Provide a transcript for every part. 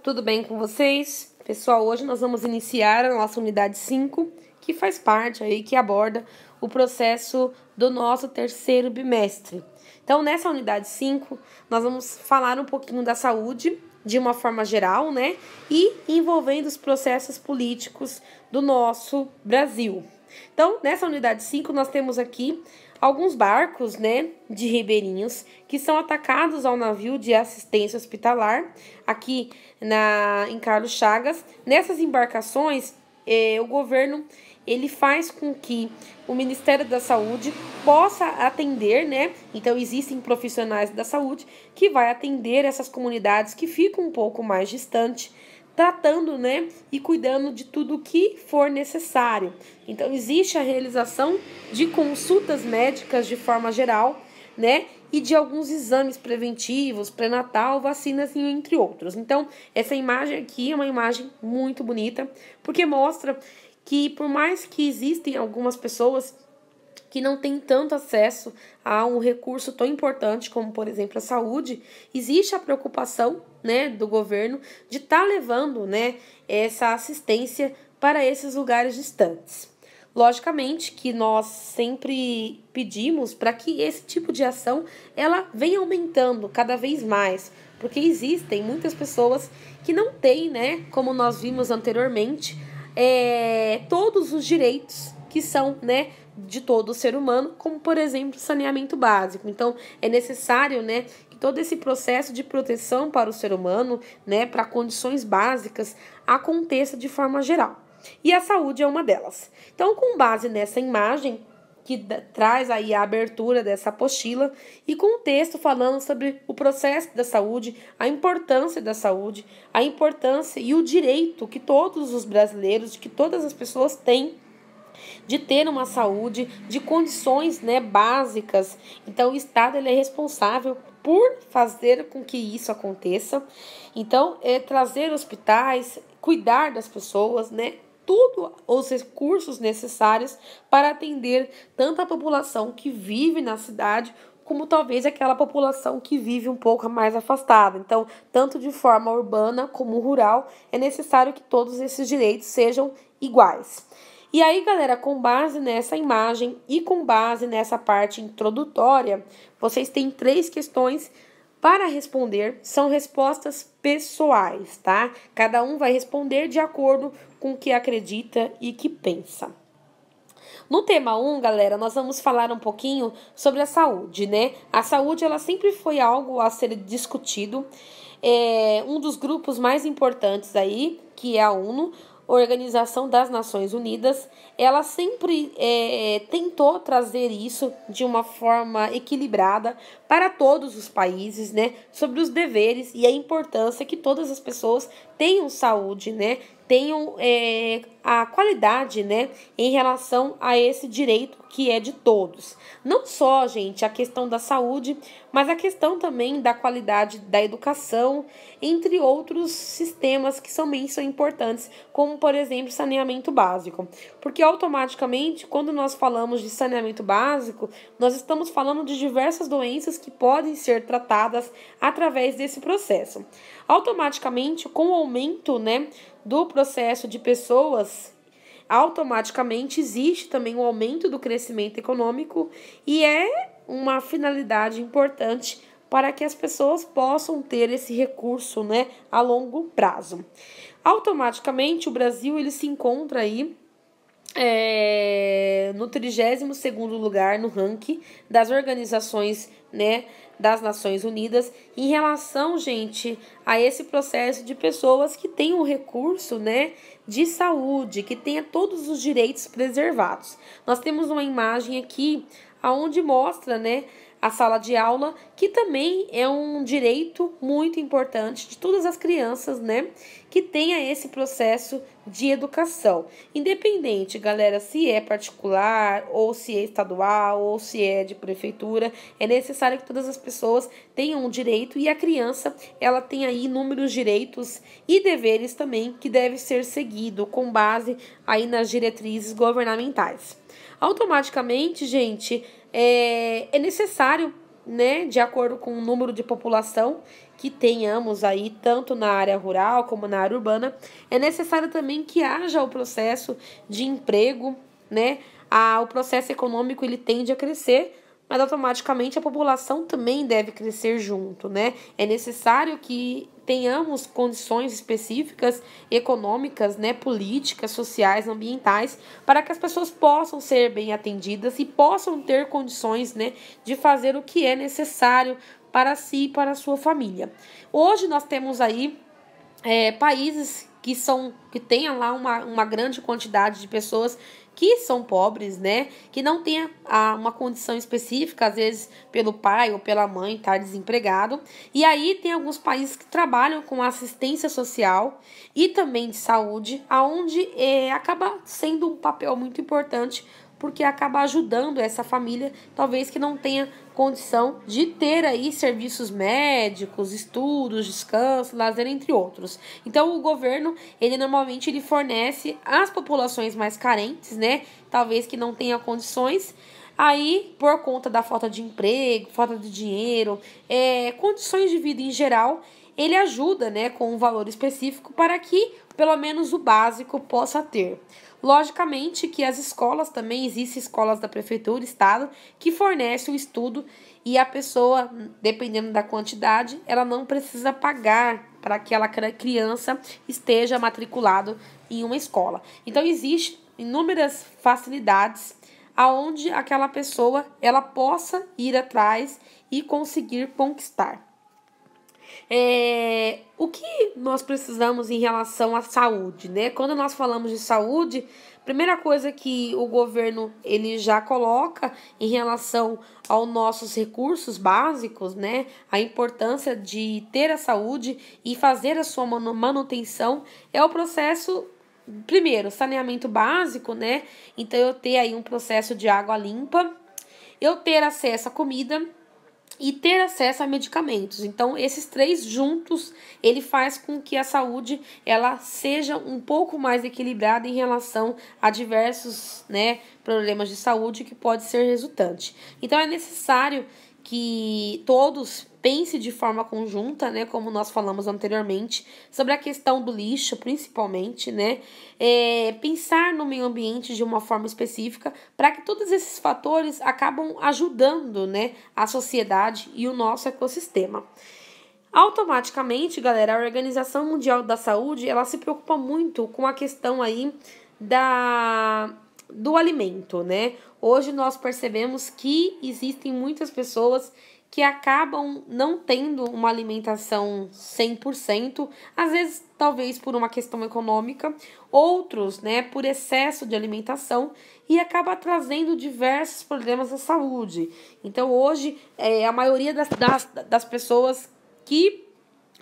tudo bem com vocês? Pessoal, hoje nós vamos iniciar a nossa unidade 5, que faz parte aí, que aborda o processo do nosso terceiro bimestre. Então, nessa unidade 5, nós vamos falar um pouquinho da saúde, de uma forma geral, né? E envolvendo os processos políticos do nosso Brasil. Então, nessa unidade 5, nós temos aqui alguns barcos, né, de ribeirinhos que são atacados ao navio de assistência hospitalar aqui em Carlos Chagas. Nessas embarcações, o governo ele faz com que o Ministério da Saúde possa atender, né? Então, existem profissionais da saúde que vai atender essas comunidades que ficam um pouco mais distantes, tratando, né, e cuidando de tudo o que for necessário. Então, existe a realização de consultas médicas de forma geral, né, e de alguns exames preventivos, pré-natal, vacinas, entre outros. Então, essa imagem aqui é uma imagem muito bonita, porque mostra que, por mais que existem algumas pessoas que não tem tanto acesso a um recurso tão importante como, por exemplo, a saúde, existe a preocupação, né, do governo de estar levando, né, essa assistência para esses lugares distantes. Logicamente que nós sempre pedimos para que esse tipo de ação ela venha aumentando cada vez mais, porque existem muitas pessoas que não têm, né, como nós vimos anteriormente, todos os direitos que são, né, de todo ser humano, como, por exemplo, saneamento básico. Então, é necessário, né, que todo esse processo de proteção para o ser humano, né, para condições básicas, aconteça de forma geral. E a saúde é uma delas. Então, com base nessa imagem, que traz aí a abertura dessa apostila, e com o texto falando sobre o processo da saúde, a importância da saúde, a importância e o direito que todos os brasileiros, que todas as pessoas têm de ter uma saúde, de condições, né, básicas. Então, o Estado ele é responsável por fazer com que isso aconteça. Então, trazer hospitais, cuidar das pessoas, né, tudo os recursos necessários para atender tanto a população que vive na cidade, como talvez aquela população que vive um pouco mais afastada. Então, tanto de forma urbana como rural, é necessário que todos esses direitos sejam iguais. E aí, galera, com base nessa imagem e com base nessa parte introdutória, vocês têm 3 questões para responder. São respostas pessoais, tá? Cada um vai responder de acordo com o que acredita e que pensa. No tema 1, galera, nós vamos falar um pouquinho sobre a saúde, né? A saúde, ela sempre foi algo a ser discutido. Um dos grupos mais importantes aí, que é a ONU, Organização das Nações Unidas, ela sempre tentou trazer isso de uma forma equilibrada para todos os países, né, sobre os deveres e a importância que todas as pessoas tenham saúde, né, tenham a qualidade, né, em relação a esse direito que é de todos. Não só, gente, a questão da saúde, mas a questão também da qualidade da educação, entre outros sistemas que são importantes, como, por exemplo, saneamento básico. Porque automaticamente, quando nós falamos de saneamento básico, nós estamos falando de diversas doenças que podem ser tratadas através desse processo. Automaticamente, com o aumento, né, do processo de pessoas, automaticamente existe também o aumento do crescimento econômico e é uma finalidade importante para que as pessoas possam ter esse recurso, né, a longo prazo. Automaticamente, o Brasil ele se encontra aí no 32º lugar no ranking das organizações, né, das Nações Unidas em relação, gente, a esse processo de pessoas que têm o recurso, né, de saúde, que tenha todos os direitos preservados. Nós temos uma imagem aqui aonde mostra, né, a sala de aula, que também é um direito muito importante de todas as crianças, né, que tenha esse processo de educação. Independente, galera, se é particular, ou se é estadual, ou se é de prefeitura, é necessário que todas as pessoas tenham um direito e a criança, ela tem aí inúmeros direitos e deveres também que deve ser seguido com base aí nas diretrizes governamentais. Automaticamente, gente, é necessário né, de acordo com o número de população que tenhamos aí, tanto na área rural como na área urbana, é necessário também que haja o processo de emprego, né? O processo econômico ele tende a crescer, mas automaticamente a população também deve crescer junto, né? É necessário que tenhamos condições específicas econômicas, né, políticas, sociais, ambientais, para que as pessoas possam ser bem atendidas e possam ter condições, né, de fazer o que é necessário para si e para a sua família. Hoje nós temos aí países que tenham lá uma grande quantidade de pessoas que são pobres, né? Que não tenha uma condição específica, às vezes pelo pai ou pela mãe estar desempregado. E aí tem alguns países que trabalham com assistência social e também de saúde, aonde acaba sendo um papel muito importante, porque acaba ajudando essa família, talvez que não tenha condição de ter aí serviços médicos, estudos, descanso, lazer, entre outros. Então o governo, ele normalmente ele fornece às populações mais carentes, né, talvez que não tenha condições, aí por conta da falta de emprego, falta de dinheiro, condições de vida em geral, ele ajuda, né, com um valor específico para que pelo menos o básico possa ter. Logicamente que as escolas também, existem escolas da prefeitura, estado, que fornecem o estudo e a pessoa, dependendo da quantidade, ela não precisa pagar para que aquela criança esteja matriculado em uma escola. Então, existem inúmeras facilidades aonde aquela pessoa ela possa ir atrás e conseguir conquistar. O que nós precisamos em relação à saúde, né? Quando nós falamos de saúde, primeira coisa que o governo ele já coloca em relação aos nossos recursos básicos, né? A importância de ter a saúde e fazer a sua manutenção é o processo. Primeiro, saneamento básico, né? Então, eu ter aí um processo de água limpa, eu ter acesso à comida e ter acesso a medicamentos. Então, esses três juntos, ele faz com que a saúde ela seja um pouco mais equilibrada em relação a diversos, né, problemas de saúde que pode ser resultante. Então, é necessário que todos pensem de forma conjunta, né, como nós falamos anteriormente, sobre a questão do lixo, principalmente, né, pensar no meio ambiente de uma forma específica, para que todos esses fatores acabam ajudando, né, a sociedade e o nosso ecossistema. Automaticamente, galera, a Organização Mundial da Saúde, ela se preocupa muito com a questão aí do alimento, né? Hoje nós percebemos que existem muitas pessoas que acabam não tendo uma alimentação 100%, às vezes talvez por uma questão econômica, outros, né, por excesso de alimentação e acaba trazendo diversos problemas à saúde. Então hoje a maioria das pessoas que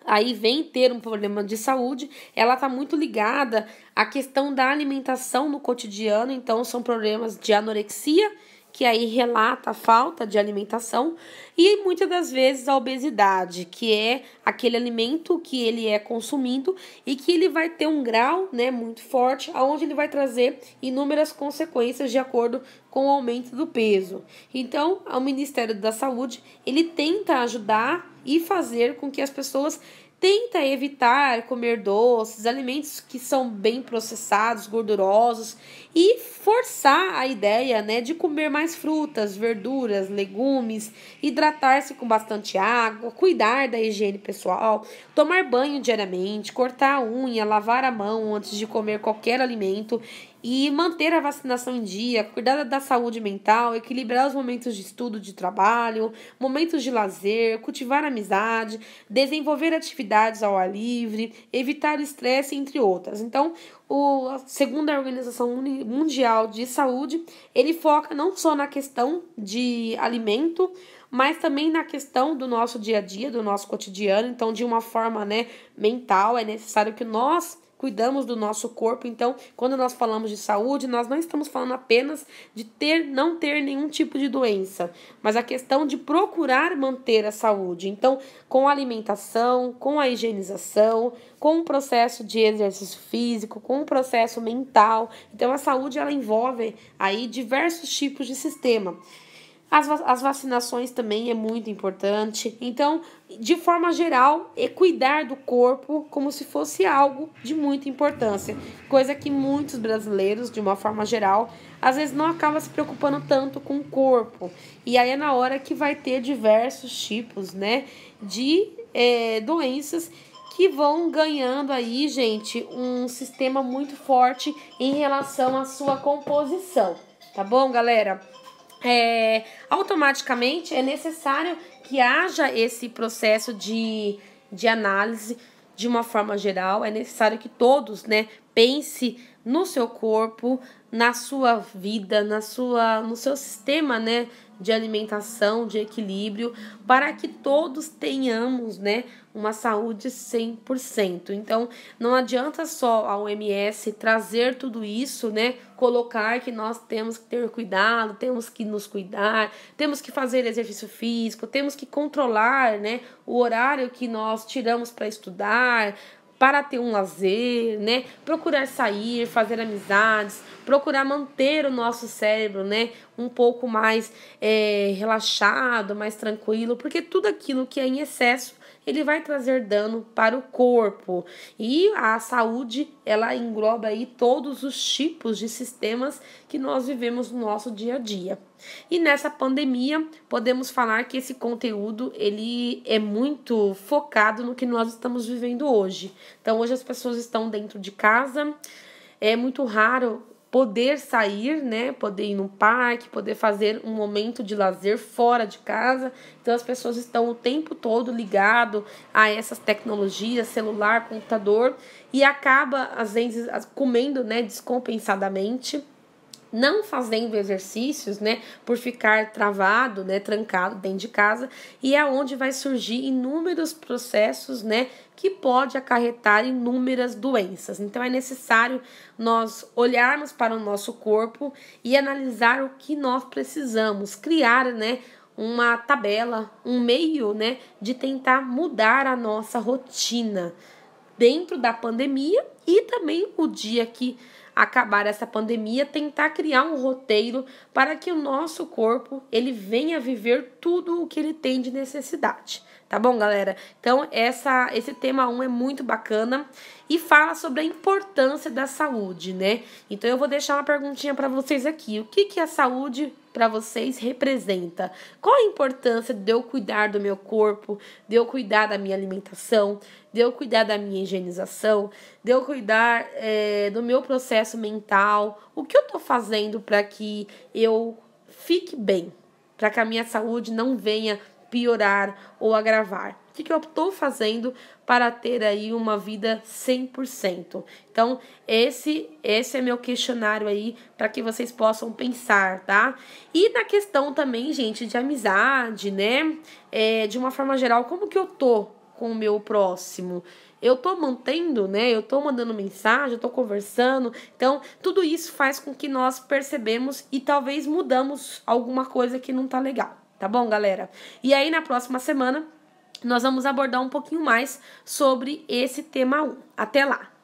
aí vem ter um problema de saúde, ela está muito ligada à questão da alimentação no cotidiano, então são problemas de anorexia, que aí relata a falta de alimentação, e muitas das vezes a obesidade, que é aquele alimento que ele é consumido e que ele vai ter um grau, né, muito forte, onde ele vai trazer inúmeras consequências de acordo com o aumento do peso. Então, o Ministério da Saúde, ele tenta ajudar e fazer com que as pessoas tenta evitar comer doces, alimentos que são bem processados, gordurosos e forçar a ideia, né, de comer mais frutas, verduras, legumes, hidratar-se com bastante água, cuidar da higiene pessoal, tomar banho diariamente, cortar a unha, lavar a mão antes de comer qualquer alimento e manter a vacinação em dia, cuidar da saúde mental, equilibrar os momentos de estudo, de trabalho, momentos de lazer, cultivar amizade, desenvolver atividades ao ar livre, evitar estresse, entre outras. Então, segundo a Organização Mundial de Saúde, ele foca não só na questão de alimento, mas também na questão do nosso dia a dia, do nosso cotidiano. Então, de uma forma, né, mental, é necessário que nós cuidamos do nosso corpo. Então, quando nós falamos de saúde, nós não estamos falando apenas de não ter nenhum tipo de doença, mas a questão de procurar manter a saúde. Então, com a alimentação, com a higienização, com o processo de exercício físico, com o processo mental. Então, a saúde ela envolve aí diversos tipos de sistema. As vacinações também é muito importante. Então, de forma geral, é cuidar do corpo como se fosse algo de muita importância. Coisa que muitos brasileiros, de uma forma geral, às vezes não acabam se preocupando tanto com o corpo. E aí é na hora que vai ter diversos tipos, né, de doenças que vão ganhando aí, gente, um sistema muito forte em relação à sua composição. Tá bom, galera? Automaticamente é necessário que haja esse processo de análise de uma forma geral. É necessário que todos, né, pense no seu corpo, na sua vida, no seu sistema, né, de alimentação, de equilíbrio, para que todos tenhamos, né, uma saúde 100%. Então, não adianta só a OMS trazer tudo isso, né, colocar que nós temos que ter cuidado, temos que nos cuidar, temos que fazer exercício físico, temos que controlar, né, o horário que nós tiramos para estudar, para ter um lazer, né? Procurar sair, fazer amizades, procurar manter o nosso cérebro, né, um pouco mais relaxado, mais tranquilo, porque tudo aquilo que é em excesso, ele vai trazer dano para o corpo. E a saúde, ela engloba aí todos os tipos de sistemas que nós vivemos no nosso dia a dia. E nessa pandemia, podemos falar que esse conteúdo, ele é muito focado no que nós estamos vivendo hoje. Então, hoje as pessoas estão dentro de casa, é muito raro poder sair, né, poder ir no parque, poder fazer um momento de lazer fora de casa. Então as pessoas estão o tempo todo ligado a essas tecnologias, celular, computador, e acaba às vezes comendo, né, descompensadamente, não fazendo exercícios, né, por ficar travado, né, trancado dentro de casa, e é onde vai surgir inúmeros processos, né, que pode acarretar inúmeras doenças. Então é necessário nós olharmos para o nosso corpo e analisar o que nós precisamos, criar, né, uma tabela, um meio, né, de tentar mudar a nossa rotina dentro da pandemia e também o dia que acabar essa pandemia, tentar criar um roteiro para que o nosso corpo ele venha viver tudo o que ele tem de necessidade. Tá bom, galera? Então, esse tema 1 é muito bacana e fala sobre a importância da saúde, né? Então, eu vou deixar uma perguntinha para vocês aqui. O que a saúde para vocês representa? Qual a importância de eu cuidar do meu corpo, de eu cuidar da minha alimentação, de eu cuidar da minha higienização, de eu cuidar do meu processo mental? O que eu tô fazendo para que eu fique bem? Para que a minha saúde não venha piorar ou agravar? O que eu estou fazendo para ter aí uma vida 100%? Então, esse é meu questionário aí para que vocês possam pensar, tá? E na questão também, gente, de amizade, né? De uma forma geral, como que eu tô com o meu próximo? Eu tô mantendo, né? Eu tô mandando mensagem, eu tô conversando. Então, tudo isso faz com que nós percebemos e talvez mudamos alguma coisa que não tá legal. Tá bom, galera? E aí, na próxima semana, nós vamos abordar um pouquinho mais sobre esse tema 1. Até lá!